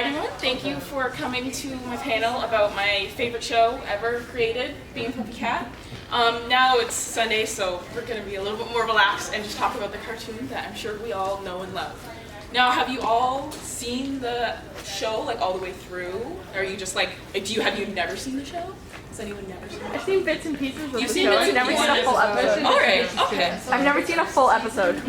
Hi everyone, thank you for coming to my panel about my favorite show ever created, being Puppycat. Now it's Sunday, so we're going to be a little bit more relaxed and just talk about the cartoon that I'm sure we all know and love. Now, have you all seen the show, like, all the way through? Or are you just like, have you never seen the show? Has anyone never seen it? I've seen bits and pieces of the seen show. bits I've and never seen a pieces? full episode. Alright, okay. I've never seen a full episode.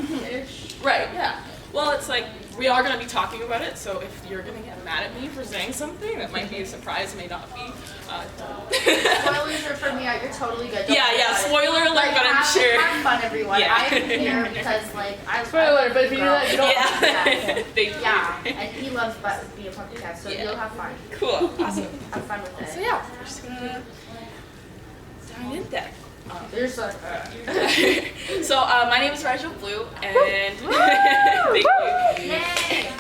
Right, yeah. Well, it's like, we are going to be talking about it, so if you're going to get mad at me for saying something, that might be a surprise, may not be. Spoilers are for me, you're totally good. Don't worry Yeah, about it. spoiler alert, Like, but I'm sure. Have fun, everyone. Yeah. I'm here because, like, I Spoiler, but if you do that, you don't. Yeah. Thank you. Yeah, and he loves being a puppy cat, so Yeah. you'll have fun. Cool, awesome. Have fun with it. So yeah, we're just going to dive in there. You're so So my name is Rachel Blue, and thank you. Yay!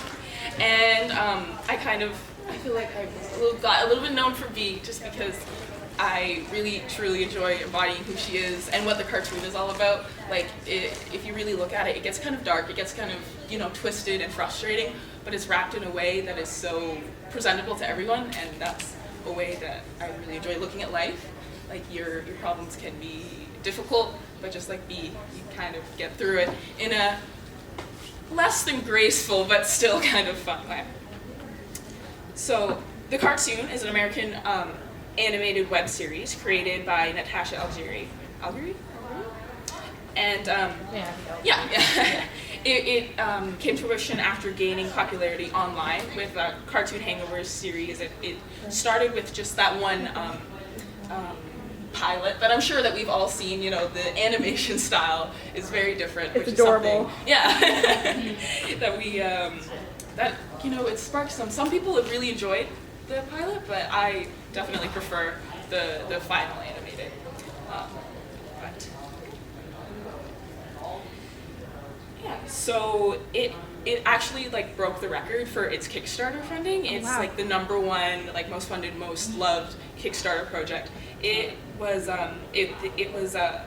And I feel like I got a little bit known for V just because I really truly enjoy embodying who she is and what the cartoon is all about. Like, if you really look at it, it gets kind of dark, it gets kind of, twisted and frustrating, but it's wrapped in a way that is so presentable to everyone, and that's a way that I really enjoy looking at life. Like, your problems can be difficult, but just like V, you kind of get through it in a less than graceful, but still kind of fun way. So, the cartoon is an American animated web series created by Natasha Algeri. And it came to fruition after gaining popularity online with Cartoon Hangover series. It started with just that one pilot, but I'm sure that we've all seen, the animation style is very different. It's which adorable. Is something, yeah, that we, it sparked some people have really enjoyed the pilot, but I definitely prefer the final animated. But yeah, so it actually broke the record for its Kickstarter funding. It's like the #1 most funded, most loved Kickstarter project. It was it was a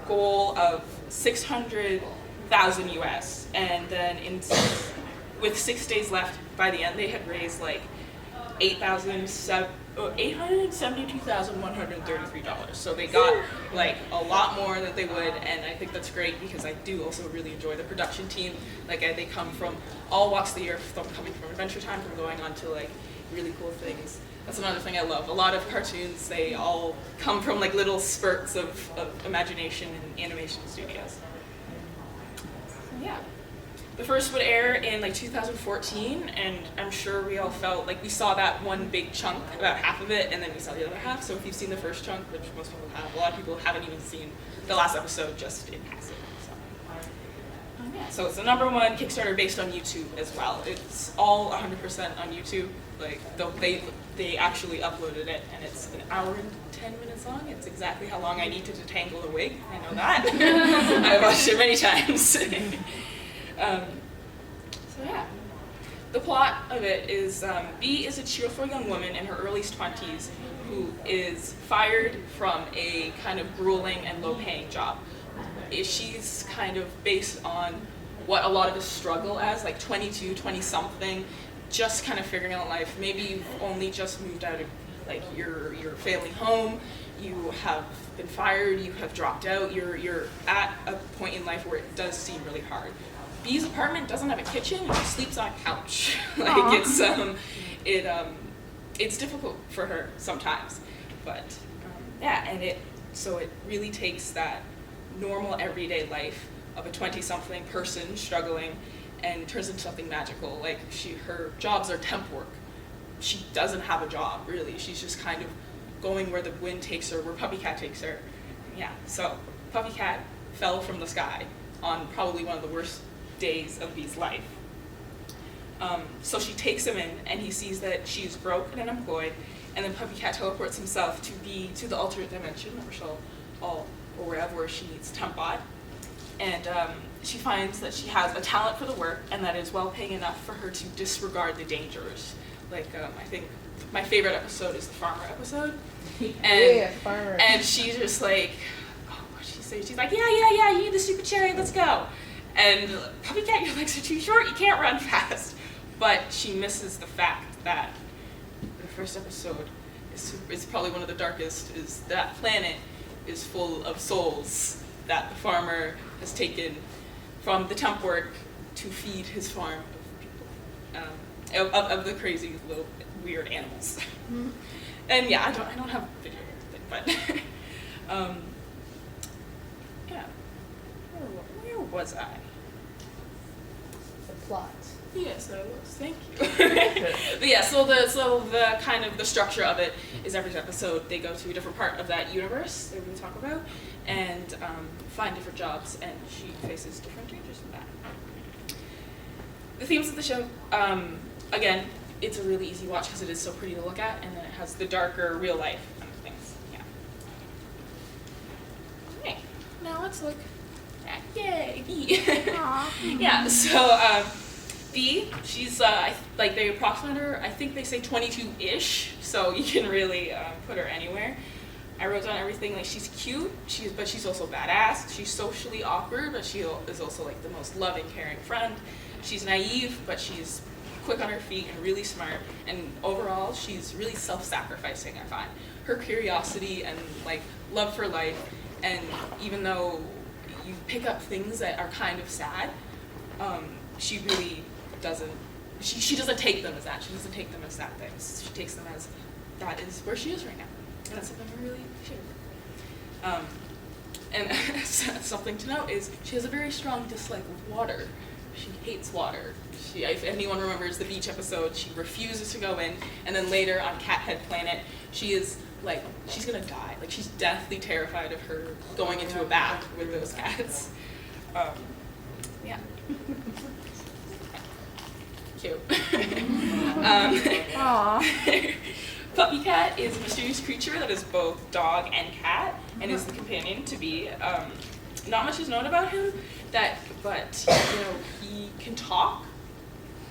goal of 600,000 US, and then with 6 days left by the end, they had raised $872,133. So they got a lot more than they would, and I think that's great because I do also really enjoy the production team. They come from all walks of the earth, from coming from Adventure Time, from going on to really cool things. That's another thing I love. A lot of cartoons, they all come from little spurts of imagination in animation studios. So yeah. The first would air in 2014, and I'm sure we all felt like we saw that one big chunk, about half of it, and then we saw the other half. So if you've seen the first chunk, which most people have, a lot of people haven't even seen the last episode, just in passing. So it's the #1 Kickstarter based on YouTube as well. It's all 100% on YouTube. They actually uploaded it, and it's an hour and 10 minutes long. It's exactly how long I need to detangle a wig. I know that. I've watched it many times. So yeah, the plot of it is Bee is a cheerful young woman in her early 20s who is fired from a kind of grueling and low-paying job. She's kind of based on what a lot of us struggle as, 22, 20-something, just kind of figuring out life. Maybe you've only just moved out of your family home, you have been fired, you have dropped out, you're at a point in life where it does seem really hard. Bee's apartment doesn't have a kitchen, and she sleeps on a couch. It's difficult for her sometimes, but it really takes that normal everyday life of a 20-something person struggling and turns into something magical. Her jobs are temp work. She doesn't have a job, really. She's just kind of going where the wind takes her, where Puppycat takes her. Yeah, so Puppycat fell from the sky on probably one of the worst days of Bee's life. So she takes him in, and he sees that she's broke and unemployed, and then Puppycat teleports himself to the alternate dimension, or wherever she needs Tempbot. And she finds that she has a talent for the work, and that is well paying enough for her to disregard the dangers. I think my favorite episode is the farmer episode. And, farmer. And she's just what'd she say? She's like, yeah, you need the stupid cherry, let's go. And Puppycat, your legs are too short, you can't run fast. but she misses the fact that the first episode is probably one of the darkest, is that planet is full of souls that the farmer has taken from the temp work to feed his farm of people, of the crazy little weird animals. Mhm. And yeah, I don't have video, but yeah. Where was I? The plot. Yes, I was. Thank you. But yeah, so the kind of the structure of it is every episode they go to a different part of that universe that we talk about and find different jobs, and she faces different dangers in that. The themes of the show, again, it's a really easy watch because it is so pretty to look at, and then it has the darker real life kind of things. Yeah. Okay, now let's look at B. Aw. Yeah, so B, she's like they approximate her. I think they say 22-ish, so you can really put her anywhere. I wrote down everything like she's cute, but she's also badass. She's socially awkward, but she is also like the most loving, caring friend. She's naive, but she's quick on her feet and really smart. And overall, she's really self-sacrificing. I find her curiosity and like love for life, and even though you pick up things that are kind of sad, she really doesn't. She doesn't take them as that. She doesn't take them as sad things. She takes them as that is where she is right now, and that's something I really appreciate. And something to note is she has a very strong dislike of water. She hates water. If anyone remembers the beach episode, she refuses to go in, and then later on Cathead Planet, she is like, she's gonna die. Like, she's deathly terrified of her going into a bath with those cats. Yeah. Cute. Aw. Puppycat is a mysterious creature that is both dog and cat, and is the companion to Bee. Not much is known about him, but he can talk.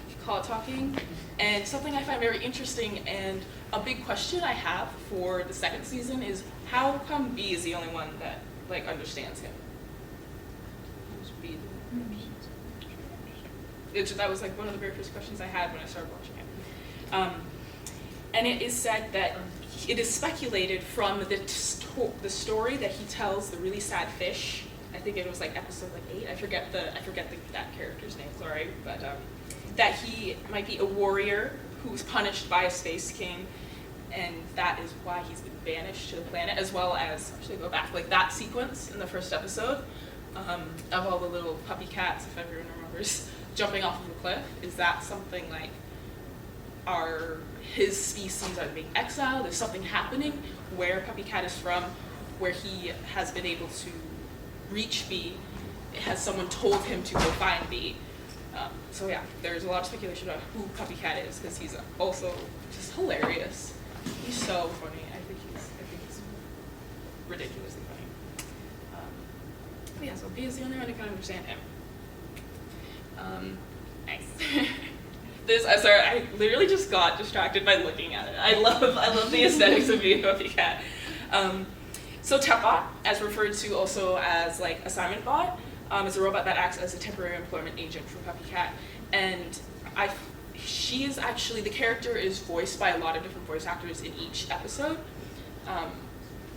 You call it talking, and something I find very interesting and a big question I have for the second season is how come Bee is the only one that like understands him? Who's Bee? That was like one of the very first questions I had when I started watching it. And it is said that it is speculated from the story that he tells the really sad fish. I think it was like episode like 8. I forget that character's name. Sorry, but that he might be a warrior who was punished by a space king, and that is why he's been banished to the planet. As well as actually go back like that sequence in the first episode of all the little puppy cats, if everyone remembers, jumping off of a cliff. Is that something like his species are being exiled? There's something happening where Puppycat is from, where he has been able to reach Bee. Has someone told him to go find Bee? So yeah, there's a lot of speculation about who Puppycat is, because he's also just hilarious. He's so funny. I think he's ridiculously funny. But yeah, so Bee is the only one who can understand him. Nice. I'm sorry, I literally just got distracted by looking at it. I love the aesthetics of being a Puppycat. So Tepbot, as referred to also as like assignment bot, is a robot that acts as a temporary employment agent for Puppycat, and she is actually, the character is voiced by a lot of different voice actors in each episode,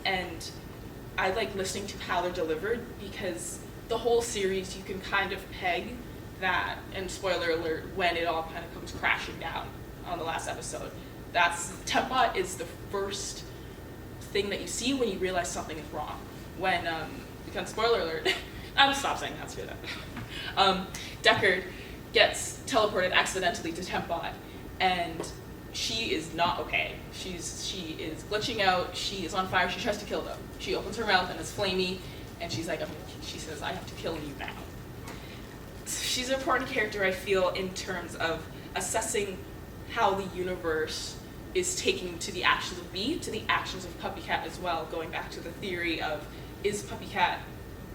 and I like listening to how they're delivered because the whole series you can kind of peg that, and spoiler alert, when it all kind of comes crashing down on the last episode. Tepbot is the first thing that you see when you realize something is wrong. When, again, spoiler alert, I'm gonna stop saying that, screw that. Deckard gets teleported accidentally to Tepbot, and she is not okay. She is glitching out, she is on fire, she tries to kill them. She opens her mouth and it's flamey, and she's like, she says, I have to kill you now. She's an important character, I feel, in terms of assessing how the universe is taking to the actions of Bee, to the actions of Puppycat as well, going back to the theory of, is Puppycat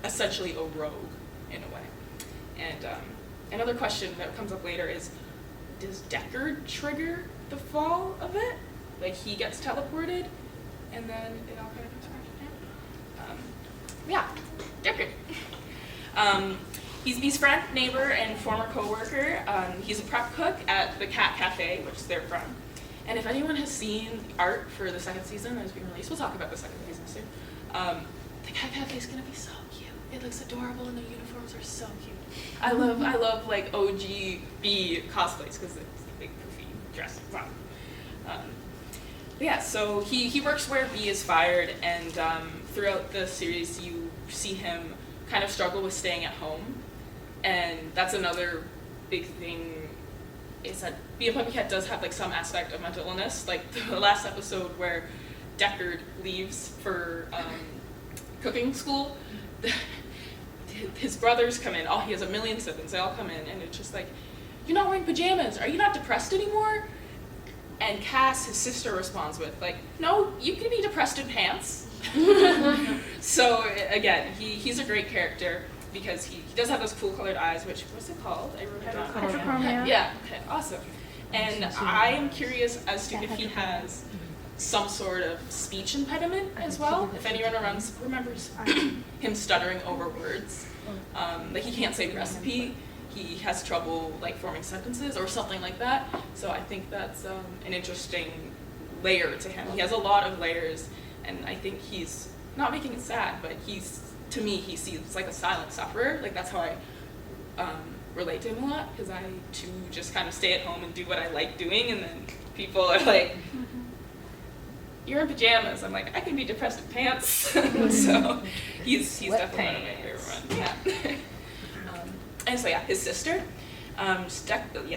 essentially a rogue, in a way? And another question that comes up later is, does Deckard trigger the fall of it? Like, he gets teleported, and then it all kind of comes back down? Yeah, Deckard. He's Bee's friend, neighbor, and former co-worker. He's a prep cook at the Cat Cafe, which they're from. And if anyone has seen art for the second season that is being released, we'll talk about the second season soon. The Cat Cafe is gonna be so cute. It looks adorable, and the uniforms are so cute. I love like OG Bee cosplays because it's big poofy dress. Wow. Yeah, so he works where Bee is fired, and throughout the series you see him kind of struggle with staying at home, and that's another big thing. Is that Bee and Puppycat does have like some aspect of mental illness, like the last episode where Deckard leaves for cooking school. His brothers come in. He has a million siblings. They all come in, and it's just like, "You're not wearing pajamas. Are you not depressed anymore?" And Cass, his sister, responds with like, "No, you can be depressed in pants." So again, he's a great character because he does have those cool colored eyes, which, what's it called? I wrote it down. Hyperchromia. Yeah, okay, awesome. And I am curious as to if he has some sort of speech impediment as well. If anyone remembers him stuttering over words, like he can't say recipe, he has trouble like forming sentences or something like that. So I think that's an interesting layer to him. He has a lot of layers, and I think he's not making it sad, but to me, he seems like a silent sufferer. Like that's how I relate to him a lot, because I too just kind of stay at home and do what I like doing, and then people are like, "You're in pajamas." I'm like, I can be depressed in pants. So he's definitely one of my favorite ones. Yeah. And so yeah, his sister,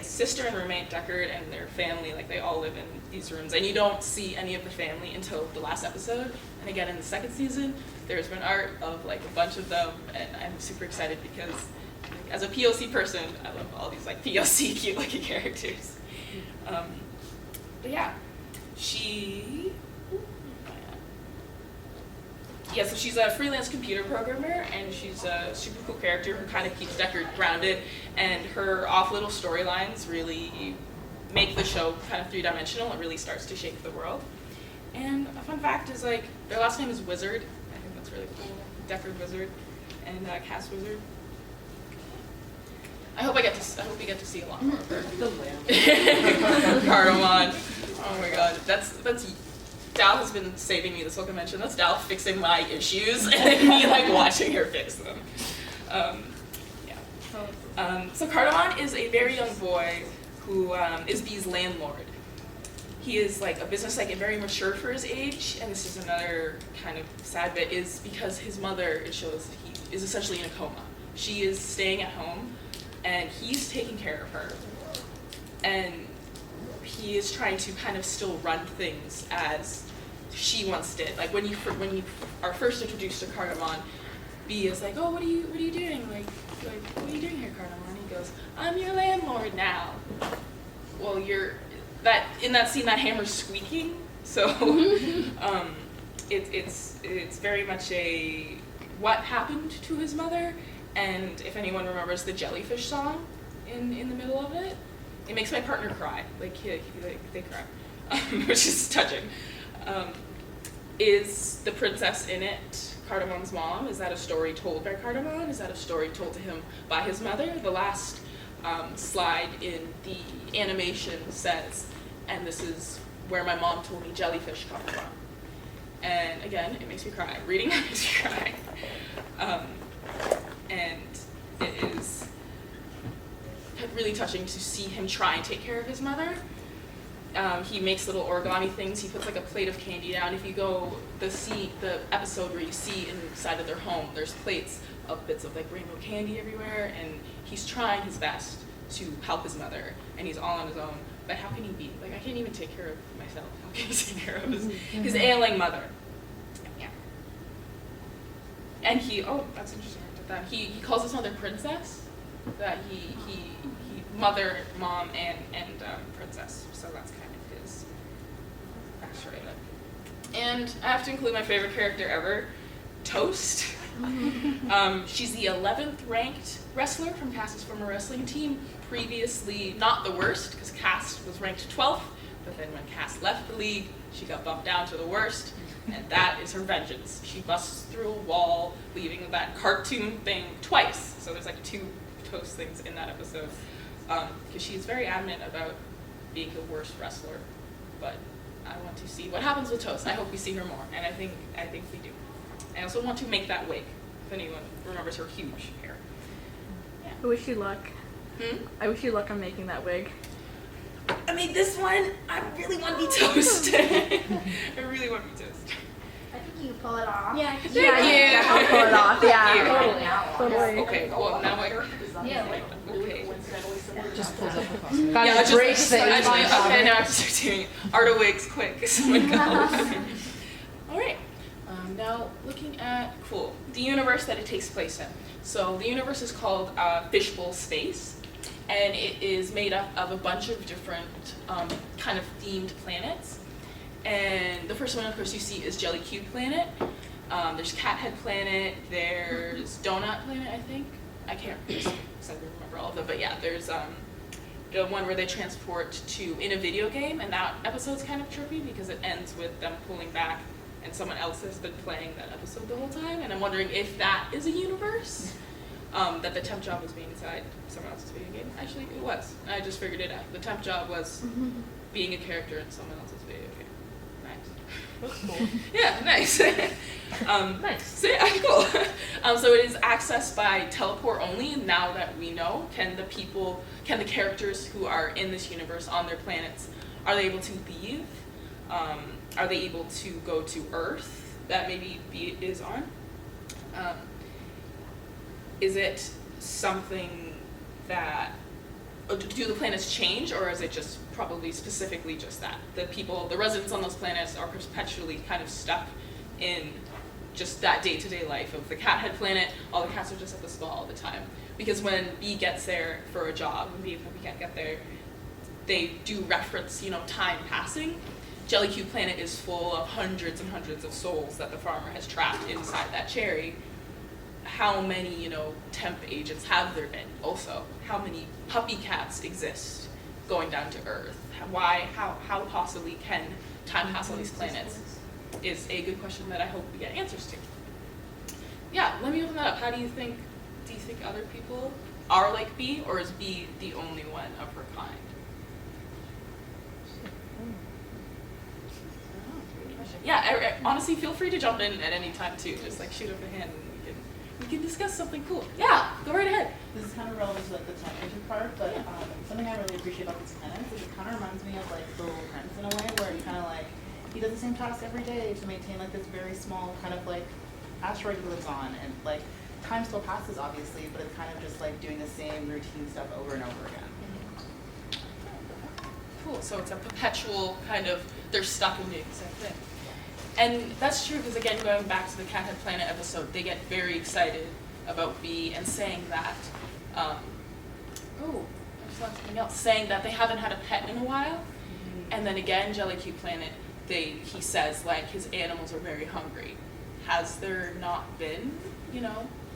sister and roommate Deckard and their family, like they all live in these rooms, and you don't see any of the family until the last episode. And again, in the second season, there's been art of like a bunch of them, and I'm super excited because like, as a POC person, I love all these like POC cute looking characters. But yeah, so she's a freelance computer programmer, and she's a super cool character who kind of keeps Deckard grounded, and her off little storylines really make the show kind of three-dimensional. It really starts to shape the world. And a fun fact is like their last name is Wizard. I think that's really cool. Deckard Wizard and Cass Wizard. I hope we get to see a lot more of her. Cardamom. Oh my god, that's Dal has been saving me this whole convention. That's Dal fixing my issues and me like watching her fix them. So Cardamom is a very young boy who is Bee's landlord. He is like a business like very mature for his age, and this is another kind of sad bit is because his mother, it shows he is essentially in a coma. She is staying at home, and he's taking care of her, and he is trying to kind of still run things as she once did. Like when you are first introduced to Cardamom, Bee is like, "Oh, what are you doing? Like what are you doing here, Cardamom?" And he goes, "I'm your landlord now." Well, in that scene that hammer's squeaking, so it's very much a what happened to his mother. And if anyone remembers the jellyfish song in the middle of it, it makes my partner cry. Like they cry, which is touching. Is the princess in it Cardamom's mom? Is that a story told by Cardamom? Is that a story told to him by his mother? The last slide in the animation says, "And this is where my mom told me jellyfish come from." And again, it makes me cry. Reading that makes me cry. And it is really touching to see him try and take care of his mother. He makes little origami things. He puts like a plate of candy down. If you go the episode where you see inside of their home, there's plates of bits of like rainbow candy everywhere, and he's trying his best to help his mother, and he's all on his own. But how can he be? Like, I can't even take care of myself. How can he take care of his ailing mother? Yeah. And that's interesting. That he calls his mother princess. That he mother, mom, and princess. So that's kind of his backstory of it. And I have to include my favorite character ever, Toast. She's the 11th ranked wrestler from Cass's former wrestling team. Previously not the worst, because Cass was ranked 12th, but then when Cass left the league, she got bumped down to the worst. and that is her vengeance. She busts through a wall, leaving that cartoon thing twice. So there's like 2 Toast things in that episode, because she's very adamant about being the worst wrestler. But I want to see what happens with Toast. I hope we see her more, and I think we do. I also want to make that wig, if anyone remembers her huge hair. Yeah. I wish you luck. I wish you luck on making that wig. I mean, this one, I really want to be Toast. I really want to be Toast. I think you can pull it off. Yeah, Thank you you. definitely pull it off. Yeah, totally. Okay, well, now I... Yeah. Okay. Just pulls up the costume. Yeah, Got just, breaks the actually, age line. okay, now I have to start doing art of wigs quick. So we go. All right. Now, looking at, the universe that it takes place in. So the universe is called Fishbowl Space, and it is made up of a bunch of different kind of themed planets. And the first one, of course, you see is Jelly Cube Planet. There's Cathead Planet. There's Donut Planet, I think. I can't exactly remember all of them, but yeah, there's the one where they transport to in a video game, and that episode's kind of trippy because it ends with them pulling back and someone else has been playing that episode the whole time, and I'm wondering if that is a universe, that the temp job was being inside someone else's video game. Actually, it was. I just figured it out. The temp job was being a character in someone else's video game. Nice. That's cool. Yeah, nice. Nice. So yeah, cool. So it is accessed by teleport only. Now that we know, can the characters who are in this universe on their planets, are they able to leave? Are they able to go to Earth that maybe B is on? Is it something that, do the planets change, or is it just probably specifically just that? The residents on those planets are perpetually kind of stuck in just that day-to-day life of the Cathead Planet. All the cats are just at the spa all the time. Because when B gets there for a job, when B and Puppycat get there, they do reference, time passing. Jelly Cube Planet is full of hundreds and hundreds of souls that the farmer has trapped inside that cherry. How many, temp agents have there been also? How many puppy cats exist going down to Earth? How possibly can time pass on these planets is a good question that I hope we get answers to. Yeah, let me open that up. Do you think other people are like B, or is B the only one of her kind? Yeah, honestly, feel free to jump in at any time too. Just like shoot up a hand and we can discuss something cool. Yeah, go right ahead. This is kind of relevant to like the time agent part, but something I really appreciate about these planets is it kind of reminds me of like The Little Prince in a way, where you kind of like, he does the same task every day to maintain like this very small kind of like asteroid he lives on, and like time still passes obviously, but it's kind of just like doing the same routine stuff over and over again. Cool, so it's a perpetual kind of, they're stuck in doing the same thing. And that's true because, again, going back to the Cathead Planet episode, they get very excited about B and saying that, I just thought something else, saying that they haven't had a pet in a while. And then again, Jelly Cube Planet, he says, like, his animals are very hungry. Has there not been,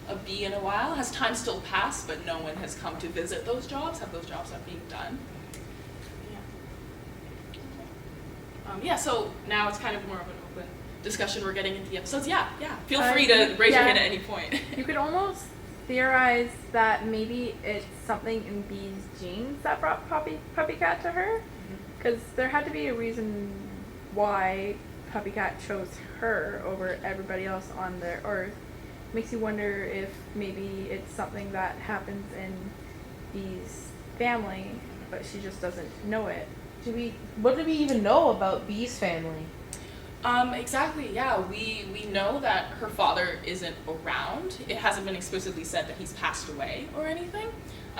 a B in a while? Has time still passed, but no one has come to visit those jobs? Have those jobs not being done? So now it's kind of more of an open discussion. We're getting into the episodes. Yeah. Feel free to raise your hand at any point. You could almost theorize that maybe it's something in B's genes that brought Puppycat to her. Because there had to be a reason why Puppycat chose her over everybody else on the Earth. Makes you wonder if maybe it's something that happens in B's family, but she just doesn't know it. What do we even know about B's family? Exactly, yeah. We know that her father isn't around. It hasn't been explicitly said that he's passed away or anything.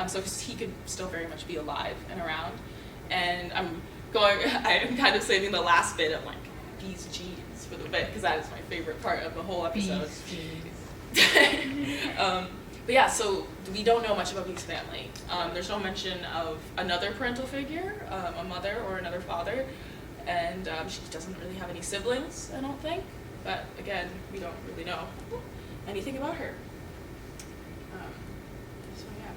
So he could still very much be alive and around. And I'm kind of saving the last bit of like B's genes for the bit because that is my favorite part of the whole episode. B's genes. But yeah, so we don't know much about B's family. There's no mention of another parental figure, a mother or another father, and she doesn't really have any siblings, I don't think. But again, we don't really know anything about her. So yeah,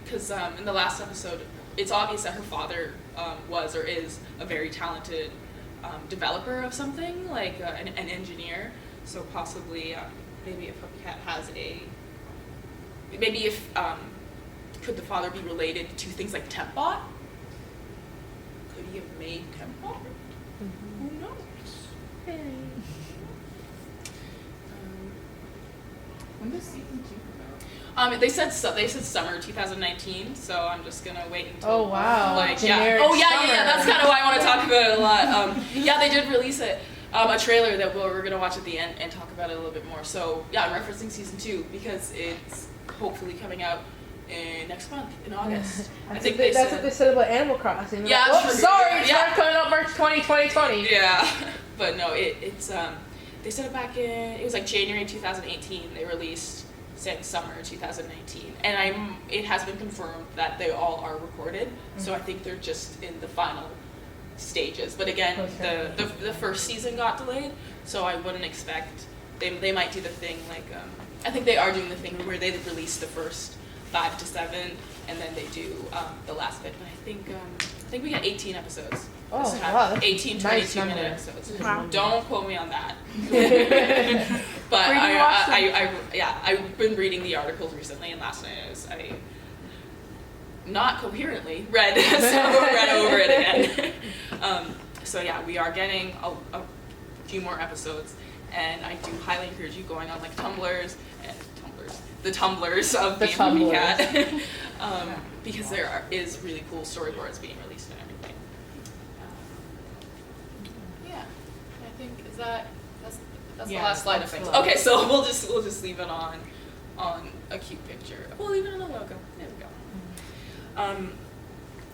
because in the last episode, it's obvious that her father was or is a very talented developer of something, like an engineer. So possibly maybe if puppycat has maybe if could the father be related to things like Tempbot? Could he have made Tempbot? Who knows? When does season 2 come They said summer 2019, so I'm just gonna wait until. Oh, wow. Like Generic yeah. Oh yeah, summer. yeah. That's kind of why I want to talk about it a lot. Yeah, they did release it. A trailer that we're gonna watch at the end and talk about it a little bit more. So yeah, I'm referencing season 2 because it's hopefully coming out next month in August. I think that's what they said about Animal Crossing. Yeah, Like, true. "Oops, sorry, it's Yeah. not coming out March 2020. Yeah, but no, it's they said it back in, it was like January 2018. They released saying summer 2019, and it has been confirmed that they all are recorded. So I think they're just in the final stages. But again, the first season got delayed, so I wouldn't expect they might do the thing like I think they are doing the thing where they release the first 5 to 7, and then they do the last bit. But I think we got 18 episodes. Oh, This time. wow, that's 18, a 22 nice number. minute episodes. Wow. Don't quote me on that. But Where do you watch them? I've been reading the articles recently, and last night I not coherently read over it again. So yeah, we are getting a few more episodes, and I do highly encourage you going on like the Tumblrs of The Being Puppycat, because there is really cool storyboards being released and everything. Yeah, I think that's the Yeah, last slide of that's things. the- Okay, so we'll just leave it on a cute picture. We'll leave it on the logo. There we go.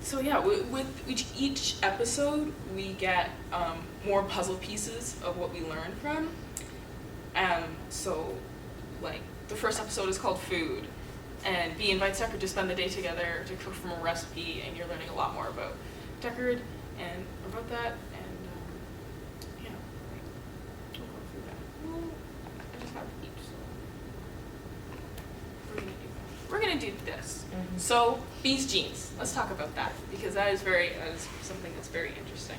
So yeah, with each episode, we get more puzzle pieces of what we learned from. So, like, the first episode is called Food, and Bee invites Deckard to spend the day together to cook from a recipe, and you're learning a lot more about Deckard and about that, and yeah, we'll go through that. I just have to eat, so we're gonna do this. Mhm. So, Bee's jeans. Let's talk about that, because that is something that's very interesting.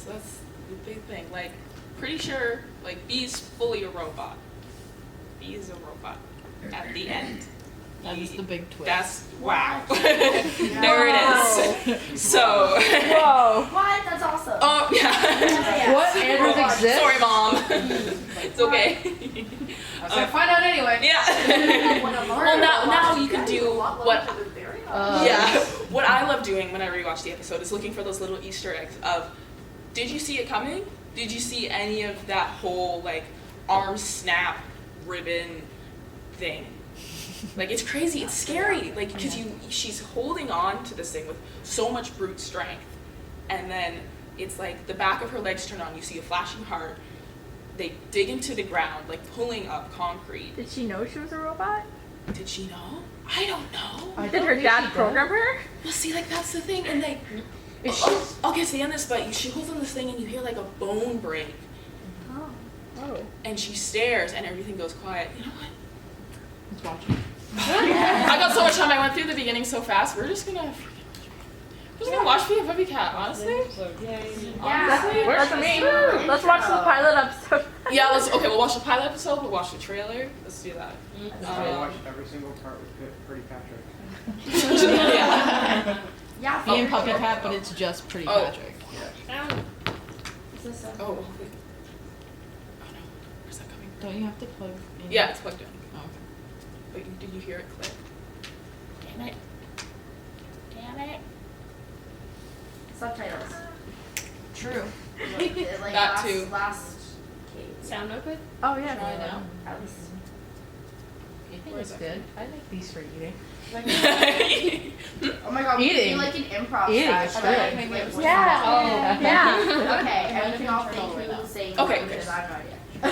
That's the big thing. Like, pretty sure, like, Bee's fully a robot. Bee is a robot at the end. That is the big twist. That's, wow. There it is. So. Whoa. What? That's awesome. Oh, yeah. What? Androids exist? Sorry, Mom. It's okay. I was gonna find out anyway. Yeah. Well, now you can do what. Yeah. What I love doing when I rewatch the episode is looking for those little Easter eggs of, did you see it coming? Did you see any of that whole like arm snap ribbon thing? Like, it's crazy. It's scary. Like, because she's holding on to this thing with so much brute strength, and then it's like the back of her legs turn on. You see a flashing heart. They dig into the ground, like pulling up concrete. Did she know she was a robot? Did she know? I don't know. Did her dad program her? Well, see, like, that's the thing, and they. I'll get to the end of this, but she holds on this thing, and you hear like a bone break, Oh. and she stares, and everything goes quiet. You know what? Let's watch it. I got so much time. I went through the beginning so fast. We're just gonna watch Being a Puppycat, honestly. Yeah. Works for me. Let's watch the pilot episode. Yeah, we'll watch the pilot episode. We'll watch the trailer. Let's do that. I watched every single part with Pretty Patrick. Yeah. Yeah. Being Puppycat, but it's just Pretty Oh. Patrick. Is this a- Oh, wait. Oh no, where's that coming from? Don't you have to plug in? Yeah, it's plugged in. Oh, okay. Wait, did you hear it click? Damn it. Damn it. Subtitles. True. Like That last, too. Last Sound open? Oh yeah. Try now. at least. I think it's good. I like these for eating. Oh my god, we could Eating. do like an improv Eating set. is and good. then, like, what's Yeah. that? Yeah. Okay, and we can all turn think over who now. was saying Okay, because okay. I have no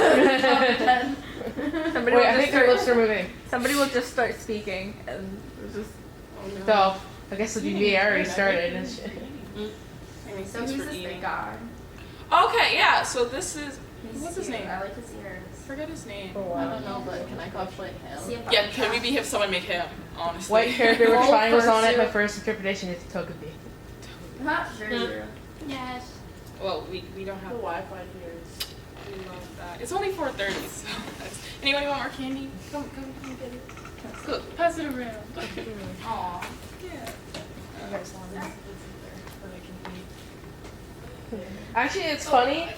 idea. Somebody Wait, will I just think your lips are moving. Somebody will just start speaking, and it's just. So, I guess it'll be me. I already started. And shit. So who's this big guy? Okay, yeah. So this is. He's What's his cute. name? I like his ears. Forget his name. I don't know, but can I cosplay See him? if Yeah, can we have someone make him? Honestly. White character with Roll triangles on it. fursuit. My first interpretation is Togepi. Yes. Well, we don't have. The Wi-Fi here is. We love that. It's only 4:30, so that's. Anybody want more candy? Come get it. Look, pass it around. Aw. Yeah. Actually, it's funny.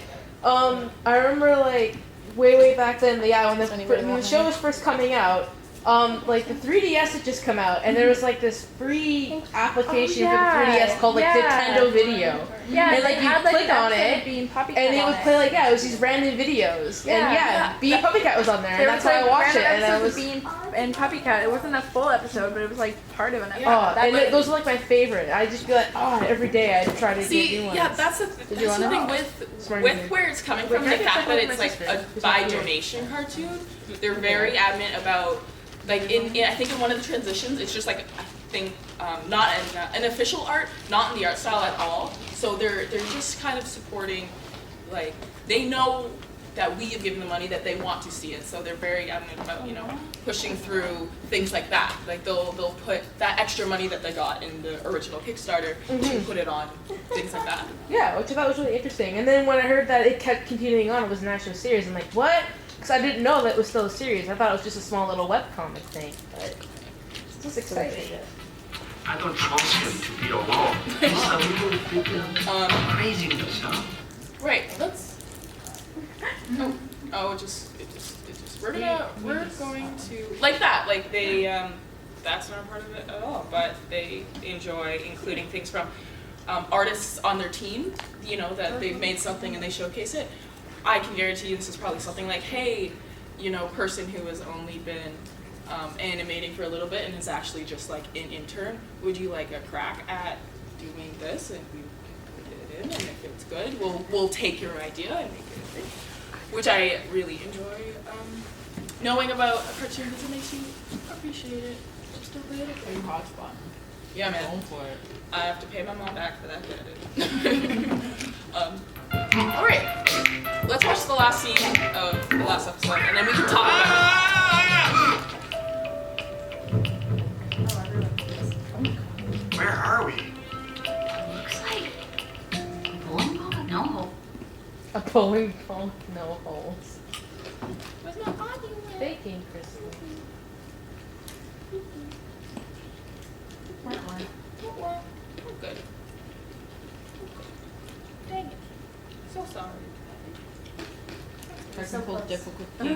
I remember like way back then. Yeah, when the show was first coming out. Like the 3DS had just come out, and there was like this free application for the 3DS called like Nintendo Video. Yeah, and like you click on it, and it would play like it was these random videos. And Bee Puppycat was on there, and that's why I watched it. And I was and Puppycat. It wasn't a full episode, but it was like part of an episode. Those are like my favorite. I just be like, every day I try to get new ones. Yeah, that's the thing with where it's coming from. The fact that it's like a by donation cartoon. They're very adamant about. Like I think in one of the transitions, it's just like I think not an official art, not in the art style at all. So they're just kind of supporting, like they know that we have given the money that they want to see it. So they're very adamant about pushing through things like that. Like they'll put that extra money that they got in the original Kickstarter to put it on things like that. Yeah, which I thought was really interesting. And then when I heard that it kept continuing on, it was an actual series. I'm like, what? Because I didn't know that it was still a series. I thought it was just a small little webcomic thing, but it's just exciting. I don't trust him to be alone. He's a little bit craziness, huh? Right. Let's. It just. We're going to like that. Like they. That's not part of it at all. But they enjoy including things from artists on their team. That they've made something and they showcase it. I can guarantee you this is probably something like, hey, person who has only been animating for a little bit and is actually just like an intern, would you like a crack at doing this? And we put it in, and if it's good, we'll take your idea and make it a thing. Which I really enjoy knowing about a cartoon because it makes you appreciate it just a little bit. Are you hotspot? Yeah, man. Going for it. I have to pay my mom back for that credit. All right. Let's watch the last scene of the last episode, and then we can talk about it. Where are we? Looks like a bowling ball with no hole. A bowling ball with no holes. Where's my body? Baking crystal. Oh, good. Dang it. So sorry. Technical difficulties. On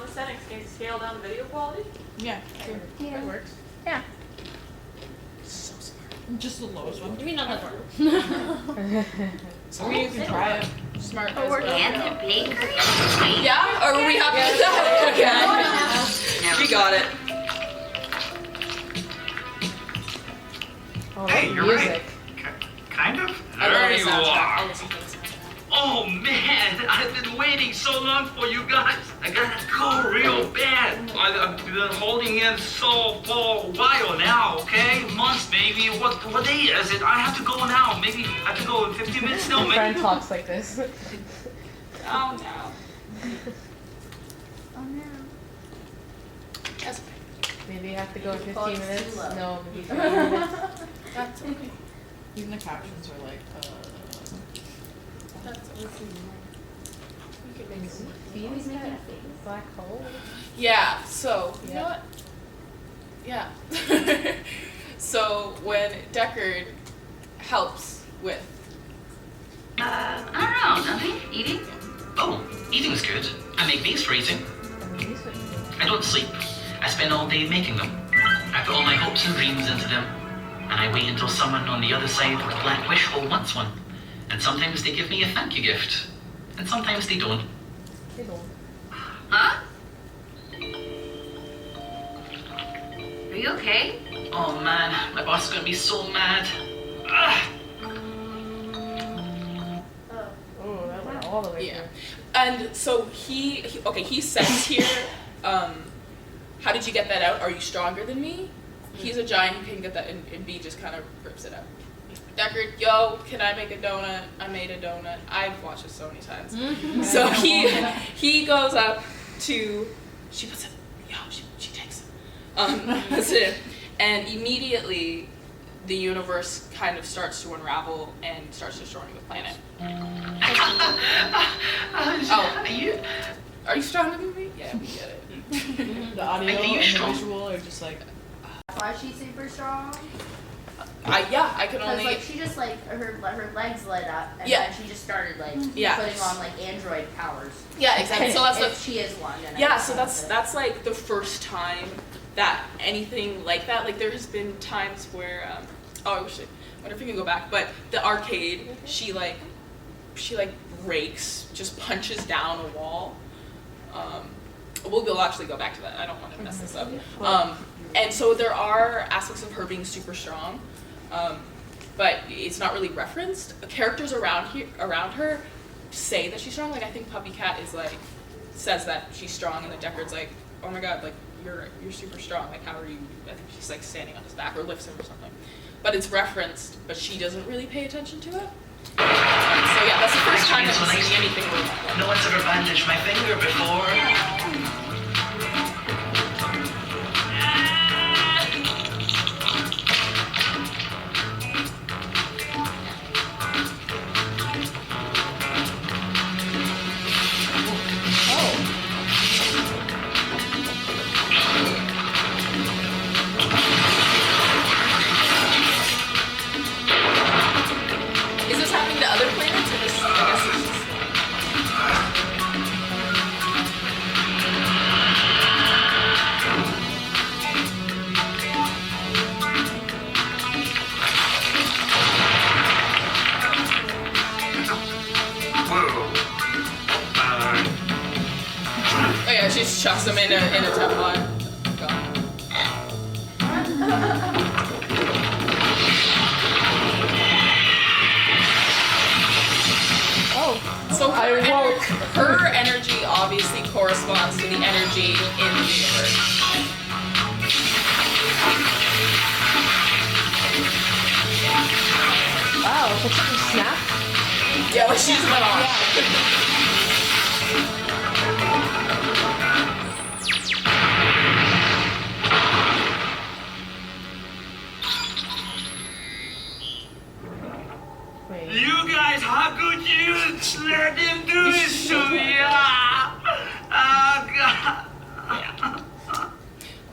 the settings, can you scale down the video quality? Yeah, sure. Yeah. That works. Yeah. So smart. Just the lowest one. You mean not that I mean, you can try it. Smart Oh, as we're well. And the baker. Yeah? Are we happy with that? Okay. We got it. Oh, Hey, that you're music. right. Kind of. I love There the you soundtrack. I are. listen to the soundtrack. Oh man, I've been waiting so long for you guys. I gotta go real bad. I've been holding in so for a while now, okay? Months maybe. What day is it? I have to go now. Maybe I have to go in 15 minutes now. My friend Maybe. talks like this. Oh no. Oh no. That's okay. Maybe I have to go in 15 minutes. slow. No, maybe 20 minutes. That's okay. Even the captions are like, That's okay. We could make some. Always making a face. Black hole. Yeah, so, you know what? Yeah. So when Deckard helps with I don't know, nothing? Eating? Oh, eating's good. I make these for eating. I don't sleep. I spend all day making them. I put all my hopes and dreams into them. And I wait until someone on the other side of the black wish hole wants one. And sometimes they give me a thank you gift. And sometimes they don't. They don't. Huh? Are you okay? Oh man, my boss is gonna be so mad. Ah! Oh, that went all the way Yeah. through. And so he says here, how did you get that out? Are you stronger than me? He's a giant, he can get that, and B just kind of rips it out. Deckard, yo, can I make a donut? I made a donut. I've watched this so many times. So he goes up to, she takes it, puts it in, and immediately the universe kind of starts to unravel and starts destroying the planet. Are you stronger than me? Yeah, we get it. The audio and the visual are just like. That's why she's super strong. I can Because only. like she just like her legs lit up and Yeah. then she just started like Yeah. putting on like android powers. Yeah, exactly. So that's if she is one. And Yeah, so that's like the first time that anything like that. Like there has been times where I wonder if we can go back, but the arcade, she breaks, just punches down a wall. We'll actually go back to that. I don't want to mess this up. And so there are aspects of her being super strong, but it's not really referenced. Characters around her say that she's strong. Like I think Puppycat says that she's strong, and then Deckard's like, oh my god, like you're super strong. Like how are you? I think she's like standing on his back or lifts him or something. But it's referenced, but she doesn't really pay attention to it. So yeah, that's the first time that I've seen anything like that. No one's ever bandaged my finger before. Is this happening to other planets or just, I guess it's just... Oh yeah, she just chucks them in a Teflon. So her energy obviously corresponds to the energy in the universe. Wow, such a snap. Yeah, well, she's went off. Wait. You guys, how could you let him do this to me? Oh, God.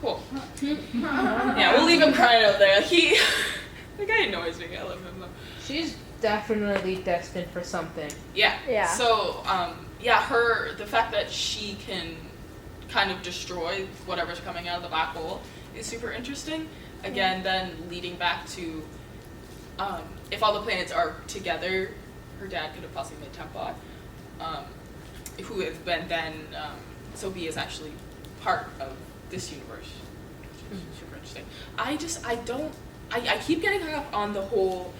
Cool. Yeah, we'll leave him crying out there. The guy annoys me. I love him though. She's definitely destined for something. Yeah. Yeah. So, the fact that she can kind of destroy whatever's coming out of the black hole is super interesting. Again, then leading back to, if all the planets are together, her dad could have possibly made Tempot, who has been then, Sophie is actually part of this universe. Super interesting. I keep getting hung up on the whole,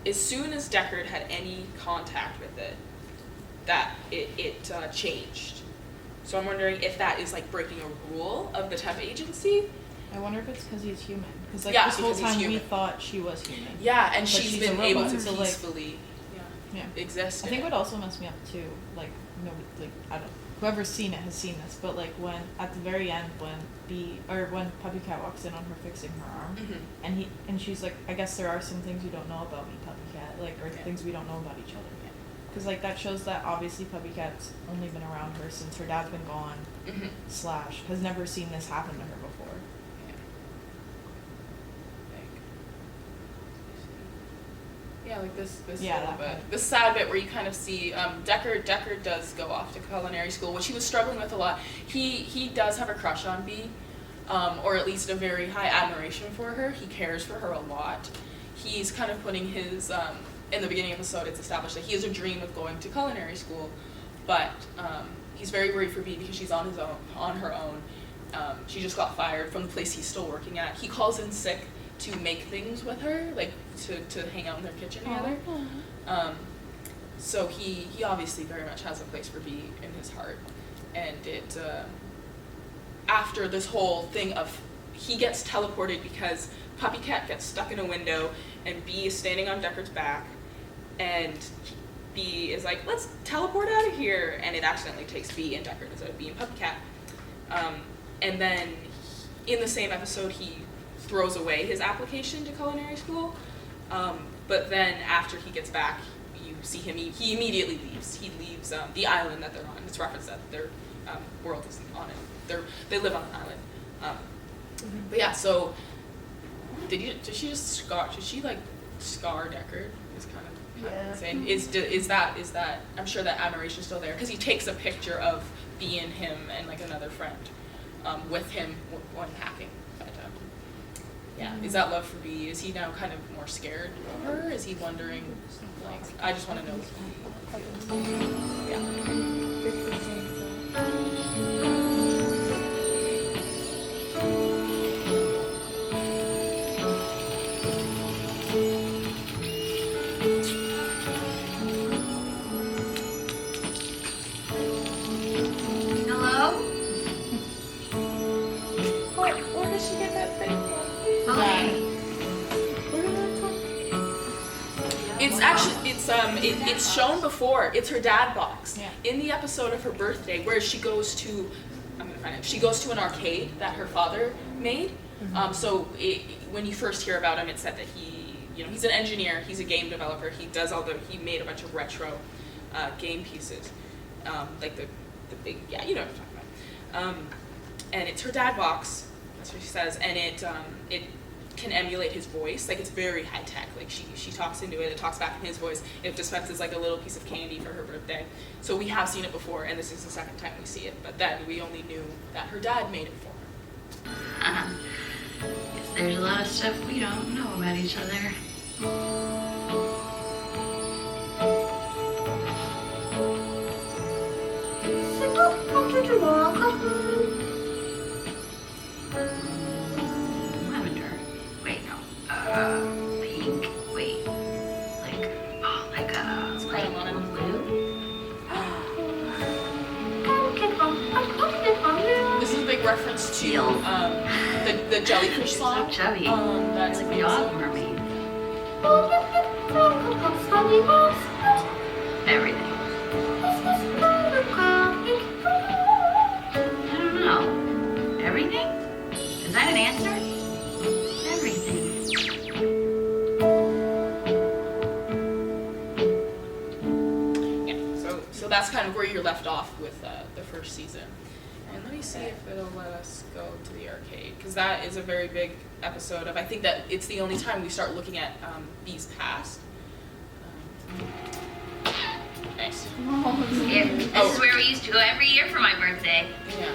as soon as Deckard had any contact with it, that it changed. So I'm wondering if that is like breaking a rule of the temp agency. I wonder if it's because he's human. Because like Yeah, this whole because he's time we human. thought she was human. Yeah, and But she's she's been a able robot, to so, like- peacefully Yeah. exist. I think what also messed me up too, like no, like I don't. Whoever's seen it has seen this, but like when at the very end when when Puppycat walks in on her fixing her arm, Mhm. and she's like, I guess there are some things you don't know about me, Puppycat, like or Yeah. things we don't know about each other. Because like that shows that obviously Puppycat's only been around her since her dad's been gone. Mhm. / has never seen this happen to her before. Yeah, like this Yeah, little that bit. part. This sad bit where you kind of see Deckard does go off to culinary school, which he was struggling with a lot. He does have a crush on Bee, or at least a very high admiration for her. He cares for her a lot. He's kind of putting his in the beginning of the episode, it's established that he has a dream of going to culinary school, but he's very worried for Bee because she's on her own. She just got fired from the place he's still working at. He calls in sick to make things with her, like to hang out in their kitchen together. So he obviously very much has a place for Bee in his heart, and it after this whole thing of he gets teleported because Puppycat gets stuck in a window and Bee is standing on Deckard's back, and Bee is like, let's teleport out of here, and it accidentally takes Bee and Deckard instead of Bee and Puppycat. And then in the same episode, he throws away his application to culinary school. But then after he gets back, you see him, he immediately leaves. He leaves the island that they're on. It's referenced that their world is on it. They live on an island. But yeah, so did she like scar Deckard? Is kind of insane. Is that I'm sure that admiration is still there because he takes a picture of Bee and him and like another friend with him when hacking. But yeah, is that love for Bee? Is he now kind of more scared of her? Is he wondering? Like, I just want to know. Hello? Where did she get that thing from? Okay. It's actually it's shown before. It's her dad box in the episode of her birthday where she goes to She goes to an arcade that her father made. So when you first hear about him, it said that he's an engineer. He's a game developer. He made a bunch of retro game pieces, like the big you know what I'm talking about. And it's her dad box. That's what she says, and it can emulate his voice. Like, it's very high tech. Like, she talks into it, it talks back in his voice. It dispenses like a little piece of candy for her birthday. So we have seen it before, and this is the second time we see it. But then we only knew that her dad made it for her. Guess there's a lot of stuff we don't know about each other. Lavender. Wait, no. Pink. Wait. Like blue? This is a big reference to the jellyfish song. So chubby. That's Like the dog mermaid. Everything. I don't know. Everything? Is that an answer? Everything. Yeah, so that's kind of where you're left off with the first season. And let me see if it'll let us go to the arcade, because that is a very big episode of, I think that it's the only time we start looking at Bee's past. Nice. This is where we used to go every year for my birthday. Yeah.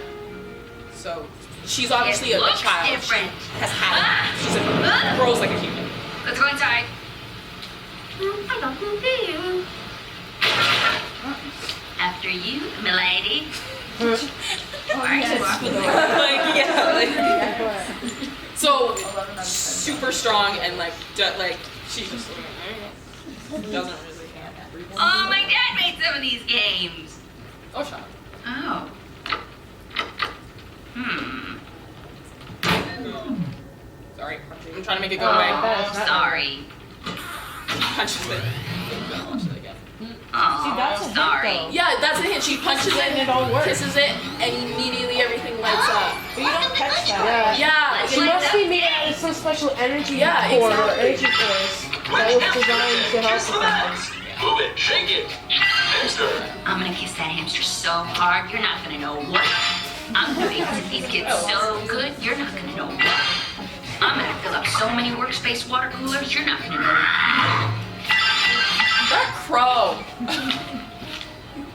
So she's obviously It a looks child. different. She has had it. She's grows like a human. Let's go inside. After you, milady. So super strong and she just doesn't really have everything. Oh, my dad made some of these games. Oh, shut up. Oh. Sorry, I'm trying to make it go away. Oh, sorry. Punches it. Watch it again. Oh, that's a hint, sorry. though. Yeah, that's a hint. She punches it And it all works. kisses it, and immediately everything lights up. But you don't catch that. Yeah, She must be made out of some special energy Yeah, core exactly. or energy force that was designed to help with things. Move it, shake it. Hamster. I'm gonna kiss that hamster so hard, you're not gonna know what I'm doing. If these kids so good, you're not gonna know what. I'm gonna fill up so many workspace water coolers, you're not gonna know. that crow.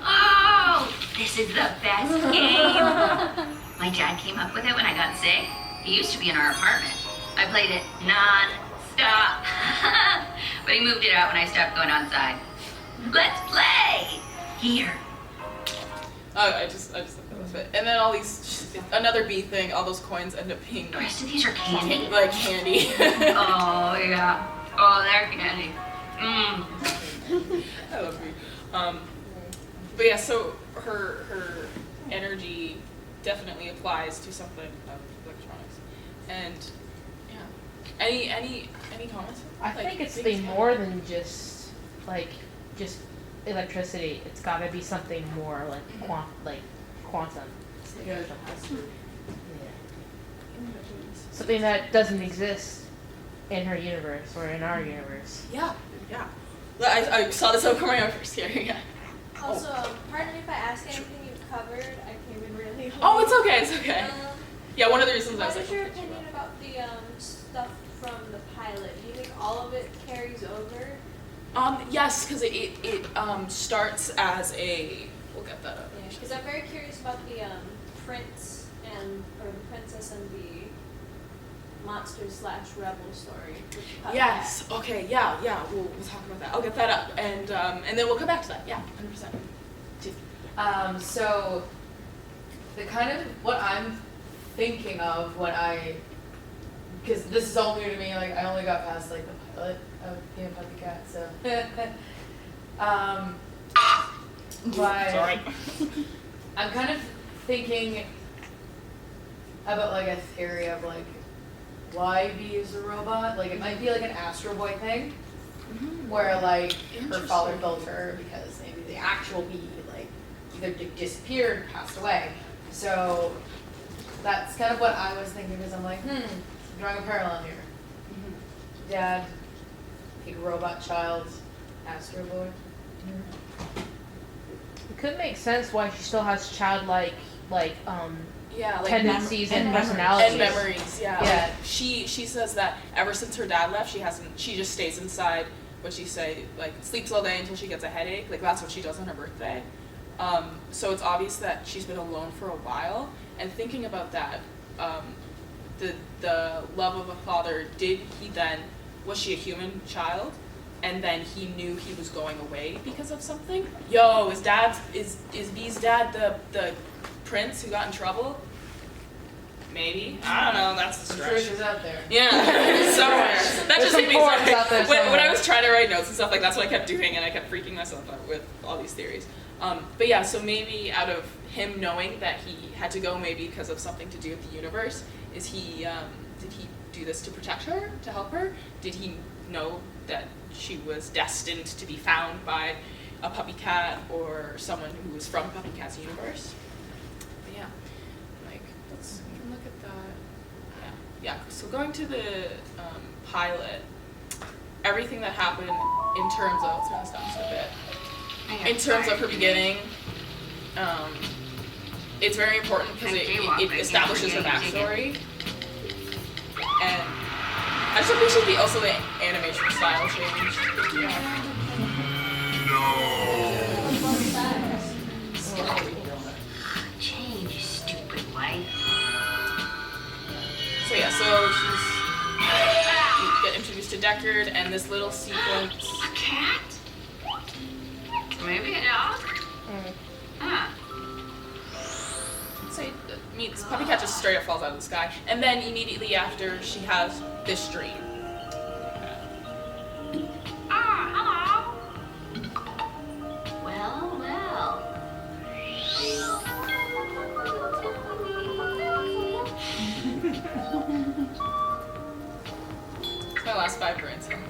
Oh, this is the best game. My dad came up with it when I got sick. It used to be in our apartment. I played it non-stop. But he moved it out when I stopped going outside. Let's play! Here. Oh, I just thought that was it. And then all these, another Bee thing, all those coins end up being The rest of these are candy. like candy. Oh, yeah. Oh, they're candy. I love Bee. But yeah, so her energy definitely applies to something of electronics. And yeah, any comments? I think it's the more than just electricity. It's got to be something more like quantum. Yeah. something that doesn't exist in her universe or in our universe. Yeah. I saw this over my own first here. Yeah. Also, pardon me if I ask anything you've covered. I came in really late. Oh, it's okay. It's okay. Yeah, one of the reasons I was What like. is your opinion about the stuff from the pilot? Do you think all of it carries over? Yes, because it starts as a. We'll get that up. Yeah, because I'm very curious about the prince or the princess and the monster/rebel story. With Yes. Okay. Yeah. We'll talk about that. I'll get that up, and then we'll come back to that. Yeah, 100%. So the kind of what I'm thinking of when because this is all new to me. Like I only got past like the pilot of being a puppycat, so. But Sorry. I'm kind of thinking about like a theory of like why Bee is a robot. Like it might be like an Astro Boy thing, where like her father built her because maybe the actual Bee like either disappeared, passed away. So that's kind of what I was thinking because I'm like, I'm drawing a parallel here. Dad, big robot child, Astro Boy. It could make sense why she still has childlike Yeah, like tendencies and personalities and memories. Yeah. Yeah. Like, she says that ever since her dad left, she just stays inside. What she say, like sleeps all day until she gets a headache. Like that's what she does on her birthday. So it's obvious that she's been alone for a while. And thinking about that, the love of a father, was she a human child? And then he knew he was going away because of something? Yo, is Bee's dad the prince who got in trouble? Maybe. I don't know, that's the stretch. I'm sure she's out there. Yeah, somewhere. That just made me forums out there when I was trying to write notes and stuff, like that's what I kept doing, and I kept freaking myself out with all these theories. But yeah, so maybe out of him knowing that he had to go, maybe because of something to do with the universe, did he do this to protect her, to help her? Did he know that she was destined to be found by a puppy cat or someone who was from Puppy Cat's universe? But yeah, like let's look at that. Yeah. So going to the pilot, everything that happened in terms of let's turn this down just a bit. In terms of her beginning, it's very important because it establishes her backstory. And I just appreciate also the animation style change. Yeah. Change, you stupid wife. So yeah, so you get introduced to Deckard and this little sequence. A cat? Maybe a dog? Huh. So meets Puppy Cat just straight up falls out of the sky, and then immediately after she has this dream. Ah, hello. Well. It's my last 5 brain cells.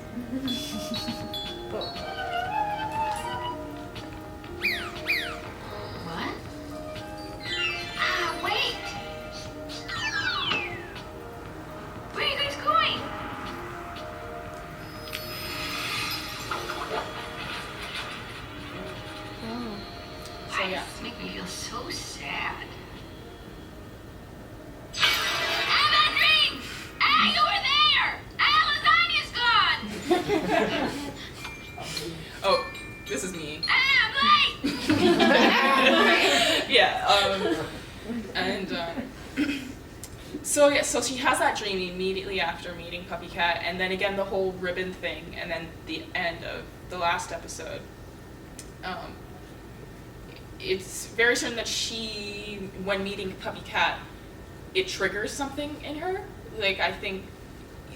What? Ah, wait. Where are you guys going? So yeah. This makes me feel so sad. I'm a dream! Ah, you were there! Ah, lasagna's gone! Oh, this is me. Ah, I'm late! Yeah. So she has that dream immediately after meeting Puppy Cat, and then again the whole ribbon thing, and then the end of the last episode. It's very certain that she, when meeting Puppy Cat, it triggers something in her. Like, I think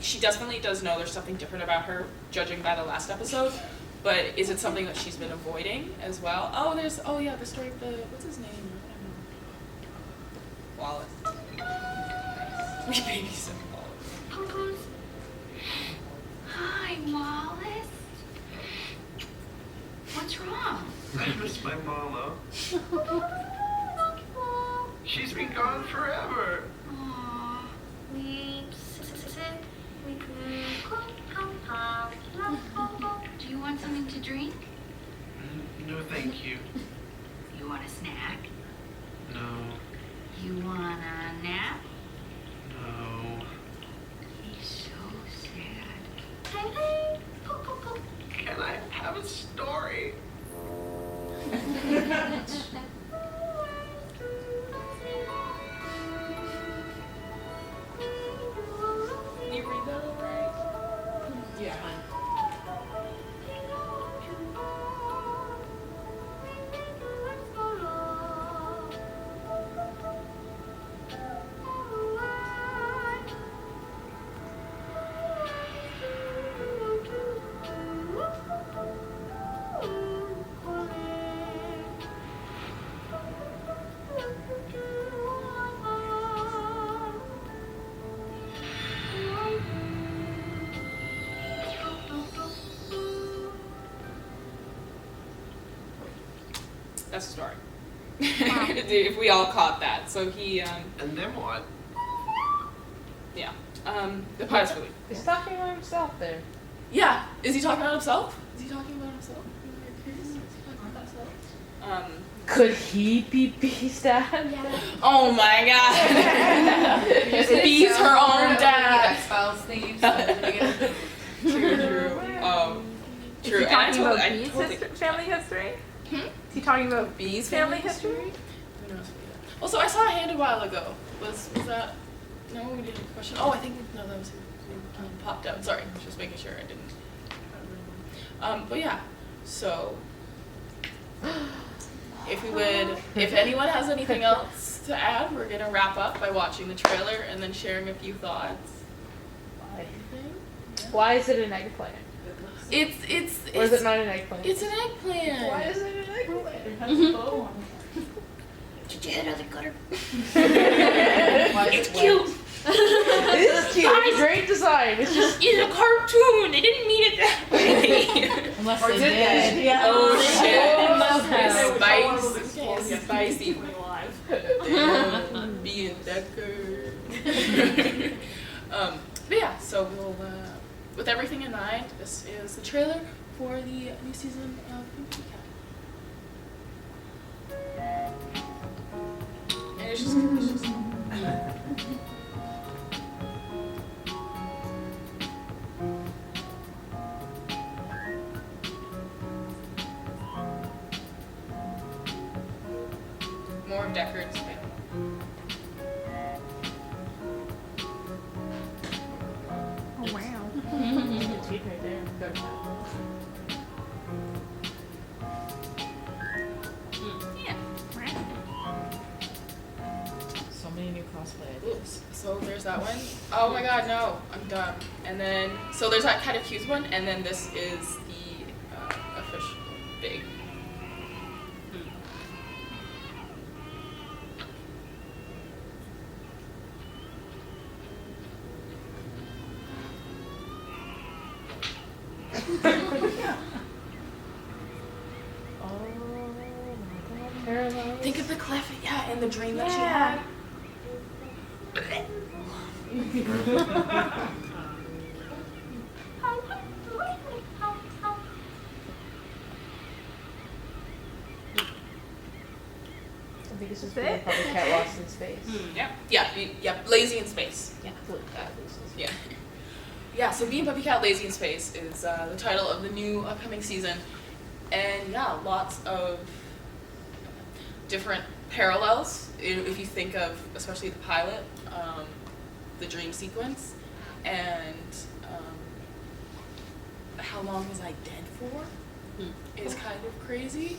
she definitely does know there's something different about her, judging by the last episode. But is it something that she's been avoiding as well? The story of what's his name? Wallace. We babysit Wallace. Hi, Wallace. What's wrong? I miss my mama. She's been gone forever. Aww. a drink? No, thank you. You want a snack? No, You want a nap? no. He's so sad. Can I have a story? Can you read that over? Yeah. That's the story. If we all caught that. So he, And then what? yeah. The pilot's really He's talking about himself there. Yeah. Is he talking about himself? Is he talking about himself? I'm curious. Is he talking about himself? Could he be Bee's dad? Oh my god. Bee's her own dad. X-Files themes. True. Is True. he And I talking totally- about I Bee's totally- family history? Hmm? Is he talking about Bee's family history? Who knows? Also, I saw a hand a while ago. Was that? No, we didn't have a question. Oh, I think no, that was who popped out. Sorry, just making sure I didn't. But yeah, so if anyone has anything else to add, we're gonna wrap up by watching the trailer and then sharing a few thoughts. Why is it an eggplant? It's Or is it not an eggplant? It's an eggplant. Why is it an eggplant? It has a bow on it. Did you hit other cutter? It's cute. It is cute. It's great design. It's just It's a cartoon. They didn't mean it that way. Unless Or they did did. they? Yeah. Oh shit. must have. Spicy. Spicy. live. Being Decker. But yeah, so we'll, with everything in mind, this is the trailer for the new season of Puppycat. And it's just more of Deckard's family. Oh wow. teeth right there. So many new cosplay ideas. So there's that one. Oh my god, no, I'm done. And then, so there's that kind of cute one, and then this is the official big. Think of the cliff, yeah, and the dream that she had. I think it's just Is it? probably cat lost in space. Yeah, lazy in space. Yeah. Yeah. Yeah, so Being Puppycat Lazy in Space is the title of the new upcoming season. And yeah, lots of different parallels. If you think of, especially the pilot, the dream sequence, and how long was I dead for is kind of crazy.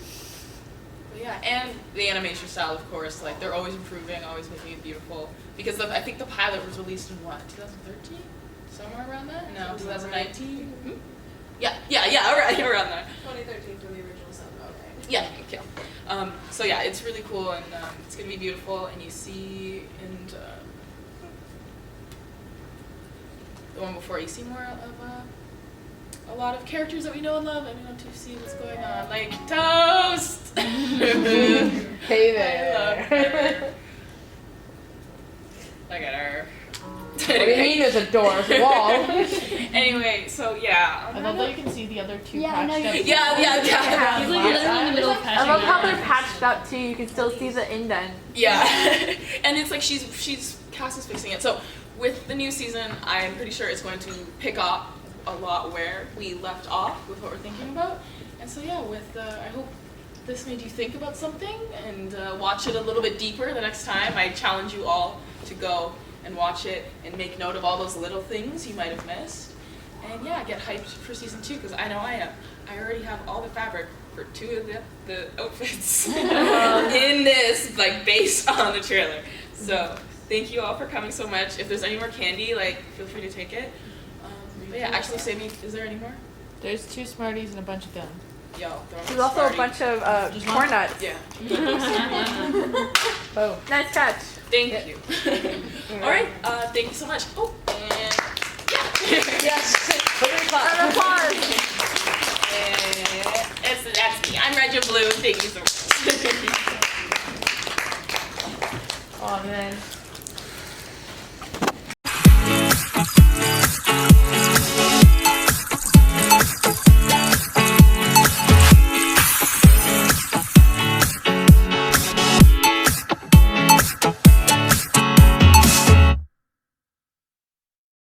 But yeah, and the animation style, of course, like they're always improving, always making it beautiful. Because I think the pilot was released in what, 2013? Somewhere around that? No, 2019? Yeah, around there. 2013 for the original sub. Okay. Yeah, so yeah, it's really cool, and it's gonna be beautiful, and you see in the one before, you see more of a lot of characters that we know and love, and we want to see what's going on, like Toast! Hey there. I love her. Look at her. What do you mean there's a door? It's a wall. Anyway, so yeah. I love that you can see the other two Yeah, I know patched you up. can. Yeah. He's like literally in the middle of I patching love how it. they're patched up too. You can still see the indent. Yeah. And it's like Cass is fixing it. So with the new season, I'm pretty sure it's going to pick up a lot where we left off with what we're thinking about. And so yeah, I hope this made you think about something and watch it a little bit deeper the next time. I challenge you all to go and watch it and make note of all those little things you might have missed. And yeah, get hyped for season 2 because I know I am. I already have all the fabric for 2 of the outfits in this, like based on the trailer. So thank you all for coming so much. If there's any more candy, like feel free to take it. But yeah, actually, Sammy, is there any more? There's 2 Smarties and a bunch of gum. Yo, throw There's also a bunch of Just corn one? nuts. Yeah. Oh. Nice catch. Thank you. All right. Thank you so much. Oh, and yeah. Yes. Put it Round of applause. That's me. I'm Reggie Blue. Thank you so much. Oh man.